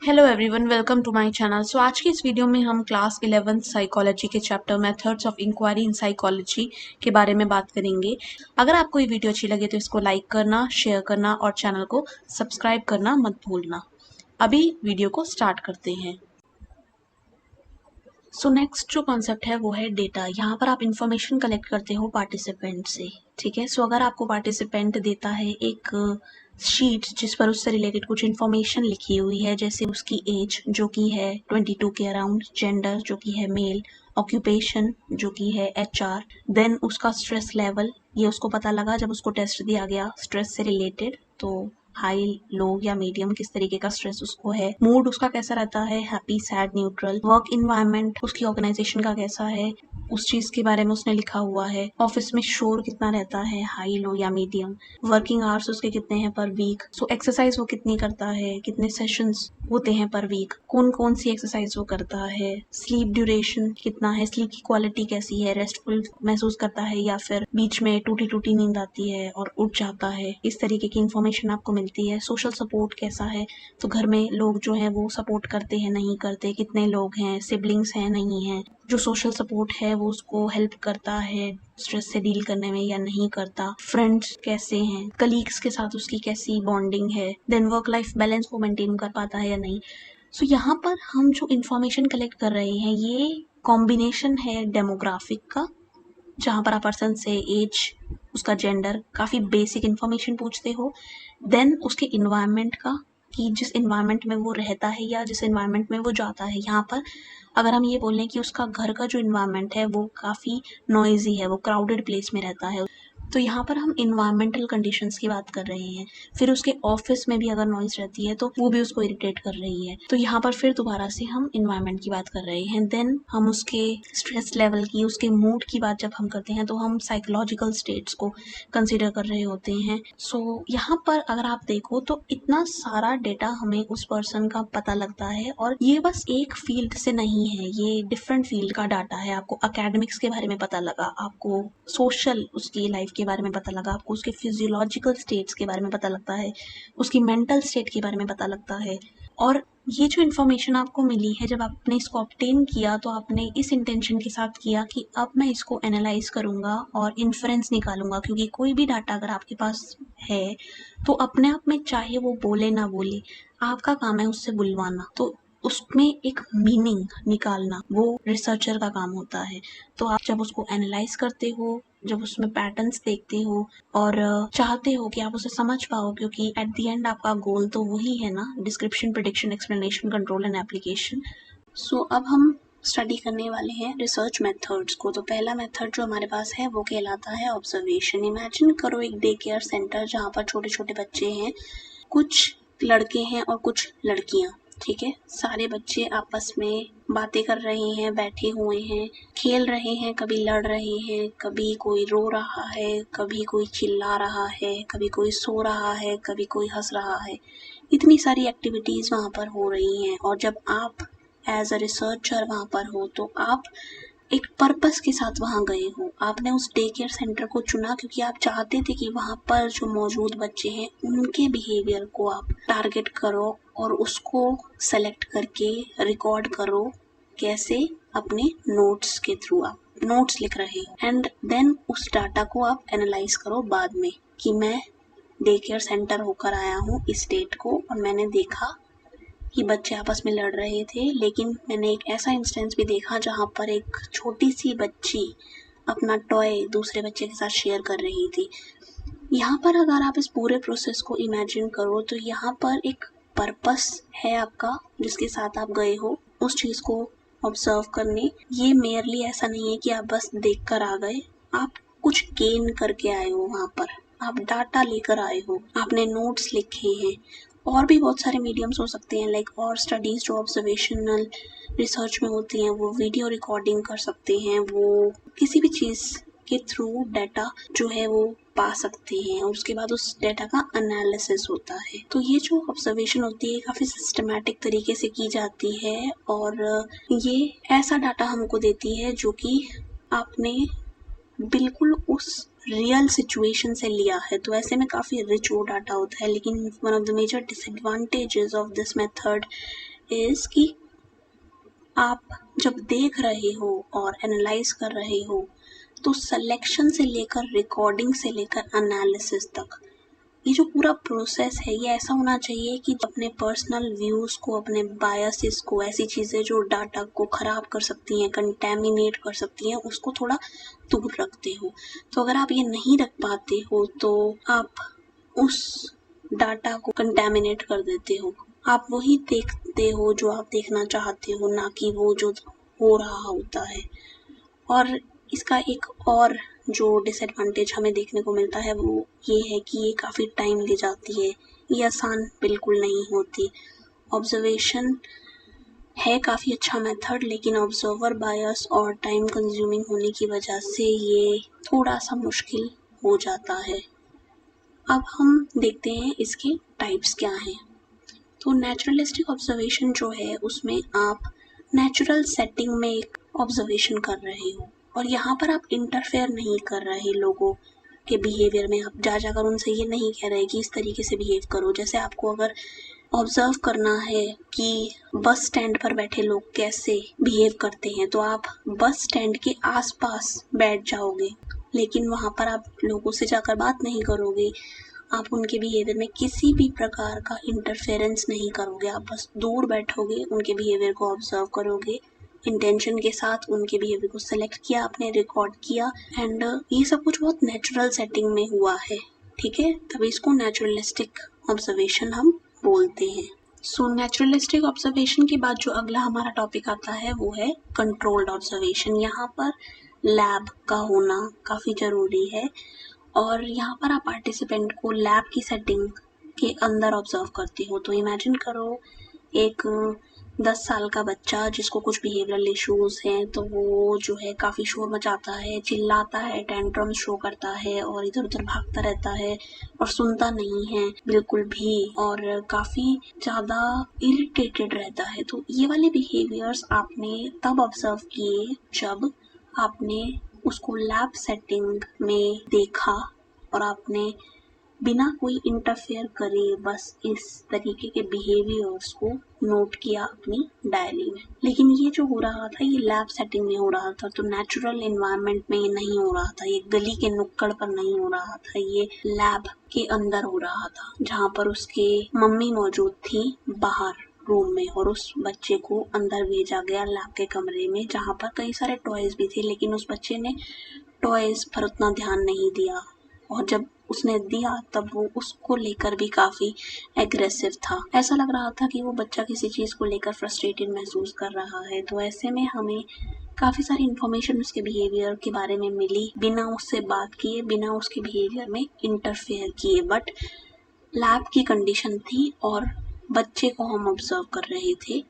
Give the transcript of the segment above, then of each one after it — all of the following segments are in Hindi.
Hello everyone, welcome to my channel. So आज की इस वीडियो में हम क्लास 11th साइकोलॉजी के chapter methods of inquiry in psychology के बारे में बात करेंगे। अगर आपको ये वीडियो अच्छी लगे तो इसको लाइक करना, शेयर करना और चैनल को सब्सक्राइब करना मत भूलना। अभी वीडियो को स्टार्ट करते हैं। सो नेक्स्ट जो कॉन्सेप्ट है वो है डेटा। यहाँ पर आप इंफॉर्मेशन कलेक्ट करते हो पार्टिसिपेंट से, ठीक है। सो अगर आपको पार्टिसिपेंट देता है एक शीट जिस पर उससे रिलेटेड कुछ इन्फॉर्मेशन लिखी हुई है, जैसे उसकी एज जो कि है 22 के अराउंड, जेंडर जो कि है मेल, ऑक्यूपेशन जो कि है HR, देन उसका स्ट्रेस लेवल, ये उसको पता लगा जब उसको टेस्ट दिया गया स्ट्रेस से रिलेटेड, तो हाई, लो या मीडियम किस तरीके का स्ट्रेस उसको है, मूड उसका कैसा रहता है, happy, sad, neutral, work environment उसकी ऑर्गेनाइजेशन का कैसा है, उस चीज के बारे में उसने लिखा हुआ है, ऑफिस में शोर कितना रहता है, हाई, लो या मीडियम, वर्किंग आवर्स उसके कितने हैं पर वीक, सो एक्सरसाइज वो कितनी करता है, कितने सेशंस होते हैं पर वीक, कौन कौन सी एक्सरसाइज वो करता है, स्लीप ड्यूरेशन कितना है, स्लीप की क्वालिटी कैसी है, रेस्टफुल महसूस करता है या फिर बीच में टूटी टूटी नींद आती है और उठ जाता है, इस तरीके की इन्फॉर्मेशन आपको मिलती है। सोशल सपोर्ट कैसा है, तो घर में लोग जो है वो सपोर्ट करते हैं नहीं करते, कितने लोग हैं, सिबलिंग्स हैं नहीं हैं, जो सोशल सपोर्ट है वो उसको हेल्प करता है स्ट्रेस से डील करने में या नहीं करता, फ्रेंड्स कैसे हैं, कलीग्स के साथ उसकी कैसी बॉन्डिंग है, देन वर्क लाइफ बैलेंस वो मेंटेन कर पाता है या नहीं। सो यहाँ पर हम जो इन्फॉर्मेशन कलेक्ट कर रहे हैं ये कॉम्बिनेशन है डेमोग्राफिक का, जहाँ पर आप पर्सन से एज, उसका जेंडर, काफ़ी बेसिक इन्फॉर्मेशन पूछते हो, देन उसके इन्वायरमेंट का, कि जिस इन्वायरमेंट में वो रहता है या जिस इन्वायरमेंट में वो जाता है। यहाँ पर अगर हम ये बोलें कि उसका घर का जो इन्वायरमेंट है वो काफ़ी नॉइजी है, वो क्राउडेड प्लेस में रहता है, तो यहाँ पर हम इन्वायरमेंटल कंडीशंस की बात कर रहे हैं। फिर उसके ऑफिस में भी अगर नॉइज रहती है तो वो भी उसको इरिटेट कर रही है, तो यहाँ पर फिर दोबारा से हम इन्वायरमेंट की बात कर रहे हैं। देन हम उसके स्ट्रेस लेवल की, उसके मूड की बात जब हम करते हैं तो हम साइकोलॉजिकल स्टेट्स को कंसिडर कर रहे होते हैं। सो यहाँ पर अगर आप देखो तो इतना सारा डेटा हमें उस पर्सन का पता लगता है, और ये बस एक फील्ड से नहीं है, ये डिफरेंट फील्ड का डाटा है। आपको एकेडमिक्स के बारे में पता लगा, आपको सोशल उसकी लाइफ के बारे में पता लगा, आपको उसके फिजियोलॉजिकल स्टेट्स के बारे में पता लगता है, उसकी मेंटल स्टेट के बारे में पता लगता है। और ये जो इन्फॉर्मेशन आपको मिली है, जब आपने इसको ऑब्टेन किया तो आपने इस इंटेंशन के साथ किया कि अब मैं इसको एनालाइज करूंगा और इन्फ्रेंस निकालूंगा, क्योंकि कोई भी डाटा अगर आपके पास है तो अपने आप में, चाहे वो बोले ना बोले, आपका काम है उससे बुलवाना, तो उसमें एक मीनिंग निकालना वो रिसर्चर का काम होता है। तो आप जब उसको एनालाइज करते हो, जब उसमें पैटर्न्स देखते हो और चाहते हो कि आप उसे समझ पाओ, क्योंकि एट द एंड आपका गोल तो वही है ना, description, prediction, explanation, control and application. So अब हम स्टडी करने वाले हैं रिसर्च मेथड्स को। तो पहला मेथड जो हमारे पास है वो कहलाता है ऑब्जर्वेशन। इमेजिन करो एक डे केयर सेंटर जहाँ पर छोटे छोटे बच्चे हैं, कुछ लड़के हैं और कुछ लड़कियाँ, ठीक है। सारे बच्चे आपस में बातें कर रहे हैं, बैठे हुए हैं, खेल रहे हैं, कभी लड़ रहे हैं, कभी कोई रो रहा है, कभी कोई चिल्ला रहा है, कभी कोई सो रहा है, कभी कोई हंस रहा है। इतनी सारी एक्टिविटीज़ वहाँ पर हो रही हैं, और जब आप एज अ रिसर्चर वहाँ पर हो तो आप एक पर्पस के साथ वहाँ गए हो। आपने उस डे केयर सेंटर को चुना क्योंकि आप चाहते थे कि वहाँ पर जो मौजूद बच्चे हैं उनके बिहेवियर को आप टारगेट करो और उसको सेलेक्ट करके रिकॉर्ड करो। कैसे? अपने नोट्स के थ्रू आप नोट्स लिख रहे हो, एंड देन उस डाटा को आप एनालाइज करो बाद में कि मैं डे केयर सेंटर होकर आया हूँ इस डेट को, और मैंने देखा कि बच्चे आपस में लड़ रहे थे, लेकिन मैंने एक ऐसा इंस्टेंस भी देखा जहाँ पर एक छोटी सी बच्ची अपना टॉय दूसरे बच्चे के साथ शेयर कर रही थी। यहाँ पर अगर आप इस पूरे प्रोसेस को इमेजिन करो तो यहाँ पर एक पर्पस है आपका जिसके साथ आप गए हो उस चीज़ को ऑब्जर्व करने। ये मेयरली ऐसा नहीं है कि आप बस देख कर आ गए, आप कुछ गेन करके आए हो वहाँ पर, आप डाटा लेकर आए हो, आपने नोट्स लिखे हैं। और भी बहुत सारे मीडियम्स हो सकते हैं, लाइक और स्टडीज़ जो ऑब्जर्वेशनल रिसर्च में होती हैं, वो वीडियो रिकॉर्डिंग कर सकते हैं, वो किसी भी चीज़ के थ्रू डाटा जो है वो पा सकते हैं, और उसके बाद उस डाटा का एनालिसिस होता है। तो ये जो ऑब्जर्वेशन होती है काफ़ी सिस्टमैटिक तरीके से की जाती है, और ये ऐसा डाटा हमको देती है जो कि आपने बिल्कुल उस रियल सिचुएशन से लिया है। तो ऐसे में काफ़ी रिच वो डाटा होता है। लेकिन one of the major disadvantages of this method is कि आप जब देख रहे हो और एनालाइज कर रहे हो तो सिलेक्शन से लेकर रिकॉर्डिंग से लेकर एनालिसिस तक ये जो पूरा प्रोसेस है ये ऐसा होना चाहिए कि अपने पर्सनल व्यूज़ को, अपने बायसेस को, ऐसी चीज़ें जो डाटा को ख़राब कर सकती हैं, कंटेमिनेट कर सकती हैं, उसको थोड़ा दूर रखते हो। तो अगर आप ये नहीं रख पाते हो तो आप उस डाटा को कंटेमिनेट कर देते हो। आप वही देखते हो जो आप देखना चाहते हो, ना कि वो जो हो रहा होता है। और इसका एक और जो डिसएडवांटेज हमें देखने को मिलता है वो ये है कि ये काफ़ी टाइम ले जाती है, ये आसान बिल्कुल नहीं होती। ऑब्जर्वेशन है काफ़ी अच्छा मेथड, लेकिन ऑब्जर्वर बायस और टाइम कंज्यूमिंग होने की वजह से ये थोड़ा सा मुश्किल हो जाता है। अब हम देखते हैं इसके टाइप्स क्या हैं। तो नेचुरलिस्टिक ऑब्जर्वेशन जो है उसमें आप नेचुरल सेटिंग में एक ऑब्जर्वेशन कर रहे हो और यहाँ पर आप इंटरफेयर नहीं कर रहे लोगों के बिहेवियर में। आप जा जाकर उनसे ये नहीं कह रहे कि इस तरीके से बिहेव करो। जैसे आपको अगर ऑब्जर्व करना है कि बस स्टैंड पर बैठे लोग कैसे बिहेव करते हैं तो आप बस स्टैंड के आसपास बैठ जाओगे, लेकिन वहाँ पर आप लोगों से जाकर बात नहीं करोगे। आप उनके बिहेवियर में किसी भी प्रकार का इंटरफेरेंस नहीं करोगे। आप बस दूर बैठोगे, उनके बिहेवियर को ऑब्जर्व करोगे, इंटेंशन के साथ उनके बिहेवियर को सेलेक्ट किया, आपने रिकॉर्ड किया एंड ये सब कुछ बहुत नेचुरल सेटिंग में हुआ है, ठीक है। तभी इसको नेचुरलिस्टिक ऑब्जर्वेशन हम बोलते हैं। सो नेचुरलिस्टिक ऑब्जर्वेशन के बाद जो अगला हमारा टॉपिक आता है वो है कंट्रोल्ड ऑब्जर्वेशन। यहाँ पर लैब का होना काफ़ी ज़रूरी है और यहाँ पर आप पार्टिसिपेंट को लैब की सेटिंग के अंदर ऑब्जर्व करते हो। तो इमेजिन करो एक 10 साल का बच्चा जिसको कुछ बिहेवियरल इश्यूज़ हैं, तो वो जो है काफ़ी शोर मचाता है, चिल्लाता है, टेंट्रम्स शो करता है और इधर उधर भागता रहता है और सुनता नहीं है बिल्कुल भी और काफ़ी ज़्यादा इरिटेटेड रहता है। तो ये वाले बिहेवियर्स आपने तब ऑब्जर्व किए जब आपने उसको लैब सेटिंग में देखा और आपने बिना कोई इंटरफेयर करे बस इस तरीके के बिहेवियर्स को नोट किया अपनी डायरी में। लेकिन ये जो हो रहा था ये लैब सेटिंग में हो रहा था, तो नेचुरल एनवायरनमेंट में ये नहीं हो रहा था, ये गली के नुक्कड़ पर नहीं हो रहा था, ये लैब के अंदर हो रहा था जहाँ पर उसके मम्मी मौजूद थी बाहर रूम में और उस बच्चे को अंदर भेजा गया लैब के कमरे में जहाँ पर कई सारे टॉयज भी थे, लेकिन उस बच्चे ने टॉयज पर उतना ध्यान नहीं दिया और जब उसने दिया तब वो उसको लेकर भी काफ़ी एग्रेसिव था। ऐसा लग रहा था कि वो बच्चा किसी चीज़ को लेकर फ्रस्ट्रेटेड महसूस कर रहा है। तो ऐसे में हमें काफ़ी सारी इन्फॉर्मेशन उसके बिहेवियर के बारे में मिली बिना उससे बात किए, बिना उसके बिहेवियर में इंटरफेयर किए। बट लैब की कंडीशन थी और बच्चे को हम ऑब्जर्व कर रहे थे,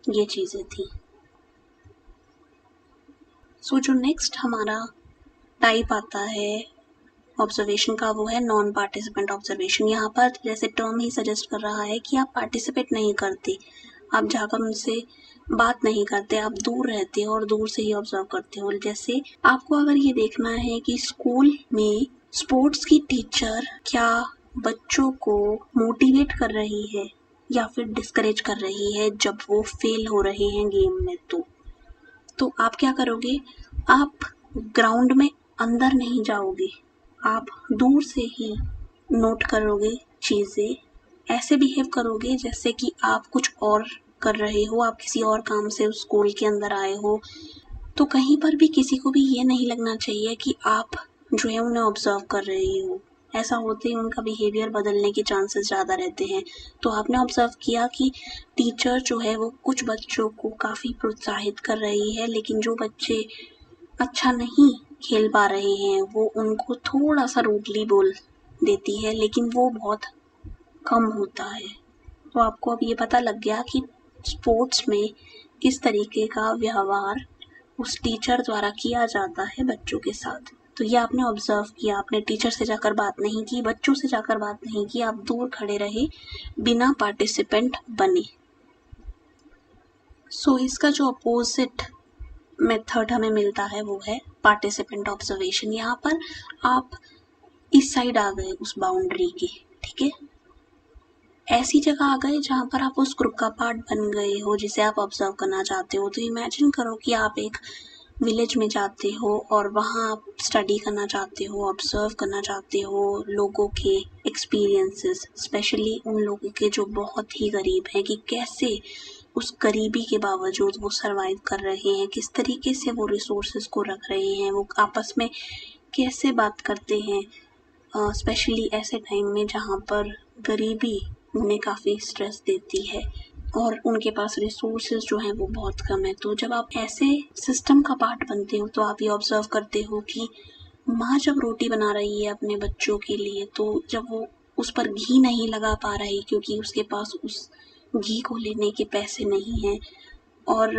ये चीज़ें थी। सो जो नेक्स्ट हमारा टाइप आता है ऑब्जर्वेशन का वो है नॉन पार्टिसिपेंट ऑब्जर्वेशन। यहाँ पर जैसे टर्म ही सजेस्ट कर रहा है कि आप पार्टिसिपेट नहीं करते, आप जाकर उनसे बात नहीं करते, आप दूर रहते हो और दूर से ही ऑब्जर्व करते हो। जैसे आपको अगर ये देखना है कि स्कूल में स्पोर्ट्स की टीचर क्या बच्चों को मोटिवेट कर रही है या फिर डिस्करेज कर रही है जब वो फेल हो रहे हैं गेम में, तो आप क्या करोगे, आप ग्राउंड में अंदर नहीं जाओगे, आप दूर से ही नोट करोगे चीज़ें, ऐसे बिहेव करोगे जैसे कि आप कुछ और कर रहे हो, आप किसी और काम से उस स्कूल के अंदर आए हो। तो कहीं पर भी किसी को भी ये नहीं लगना चाहिए कि आप जो है उन्हें ऑब्जर्व कर रहे हो। ऐसा होते ही उनका बिहेवियर बदलने के चांसेस ज़्यादा रहते हैं। तो आपने ऑब्जर्व किया कि टीचर जो है वो कुछ बच्चों को काफ़ी प्रोत्साहित कर रही है, लेकिन जो बच्चे अच्छा नहीं खेल पा रहे हैं वो उनको थोड़ा सा रूडली बोल देती है, लेकिन वो बहुत कम होता है। तो आपको अब ये पता लग गया कि स्पोर्ट्स में किस तरीके का व्यवहार उस टीचर द्वारा किया जाता है बच्चों के साथ। तो ये आपने ऑब्जर्व किया, आपने टीचर से जाकर बात नहीं की, बच्चों से जाकर बात नहीं की, आप दूर खड़े रहे, बिना पार्टिसिपेंट बने। सो इसका जो अपोजिट मेथड हमें मिलता है वो है पार्टिसिपेंट ऑब्जर्वेशन। यहाँ पर आप इस साइड आ गए उस बाउंड्री के, ठीक है, ऐसी जगह आ गए जहाँ पर आप उस ग्रुप का पार्ट बन गए हो जिसे आप ऑब्जर्व करना चाहते हो। तो इमेजिन करो कि आप एक विलेज में जाते हो और वहाँ आप स्टडी करना चाहते हो, ऑब्जर्व करना चाहते हो लोगों के एक्सपीरियंसेस, स्पेशली उन लोगों के जो बहुत ही गरीब हैं, कि कैसे उस गरीबी के बावजूद वो सर्वाइव कर रहे हैं, किस तरीके से वो रिसोर्सेज को रख रहे हैं, वो आपस में कैसे बात करते हैं, स्पेशली ऐसे टाइम में जहाँ पर गरीबी उन्हें काफ़ी स्ट्रेस देती है और उनके पास रिसोर्सेज जो हैं वो बहुत कम है। तो जब आप ऐसे सिस्टम का पार्ट बनते हो तो आप ये ऑब्जर्व करते हो कि माँ जब रोटी बना रही है अपने बच्चों के लिए, तो जब वो उस पर घी नहीं लगा पा रही क्योंकि उसके पास उस घी को लेने के पैसे नहीं हैं, और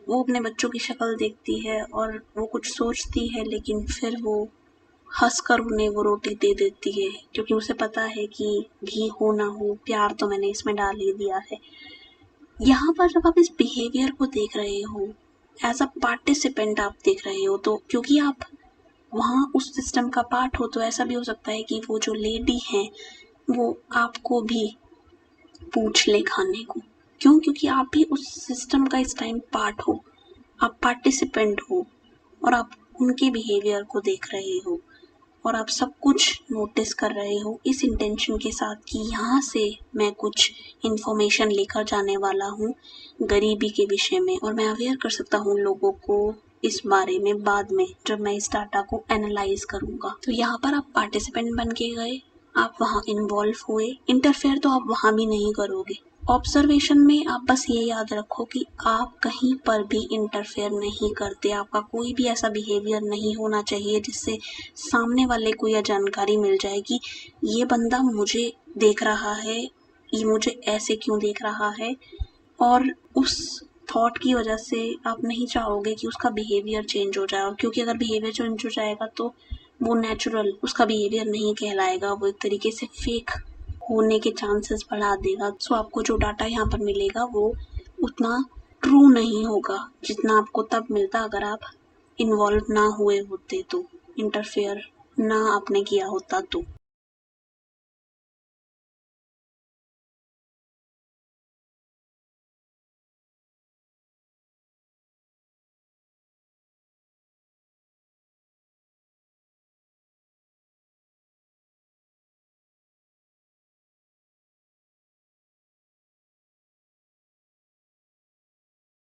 वो अपने बच्चों की शक्ल देखती है और वो कुछ सोचती है, लेकिन फिर वो हंसकर उन्हें वो रोटी दे देती है क्योंकि उसे पता है कि घी हो ना हो, प्यार तो मैंने इसमें डाल ही दिया है। यहाँ पर जब आप इस बिहेवियर को देख रहे हो, एज अ पार्टिसिपेंट आप देख रहे हो, तो क्योंकि आप वहाँ उस सिस्टम का पार्ट हो, तो ऐसा भी हो सकता है कि वो जो लेडी है वो आपको भी पूछ ले खाने को। क्यों? क्योंकि आप भी उस सिस्टम का इस टाइम पार्ट हो, आप पार्टिसिपेंट हो और आप उनके बिहेवियर को देख रहे हो और आप सब कुछ नोटिस कर रहे हो इस इंटेंशन के साथ कि यहाँ से मैं कुछ इन्फॉर्मेशन लेकर जाने वाला हूँ गरीबी के विषय में, और मैं अवेयर कर सकता हूँ लोगों को इस बारे में बाद में जब मैं इस डाटा को एनालाइज करूँगा। तो यहाँ पर आप पार्टिसिपेंट बन के गए, आप वहाँ इन्वॉल्व हुए, इंटरफेयर तो आप वहाँ भी नहीं करोगे। ऑब्जर्वेशन में आप बस ये याद रखो कि आप कहीं पर भी इंटरफेयर नहीं करते, आपका कोई भी ऐसा बिहेवियर नहीं होना चाहिए जिससे सामने वाले को यह जानकारी मिल जाए कि ये बंदा मुझे देख रहा है, ये मुझे ऐसे क्यों देख रहा है, और उस थॉट की वजह से आप नहीं चाहोगे कि उसका बिहेवियर चेंज हो जाए, और क्योंकि अगर बिहेवियर चेंज हो जाएगा तो वो नेचुरल उसका बिहेवियर नहीं कहलाएगा, वो एक तरीके से फेक होने के चांसेस बढ़ा देगा। सो आपको जो डाटा यहाँ पर मिलेगा वो उतना ट्रू नहीं होगा जितना आपको तब मिलता अगर आप इन्वॉल्व ना हुए होते, तो इंटरफेयर ना आपने किया होता तो।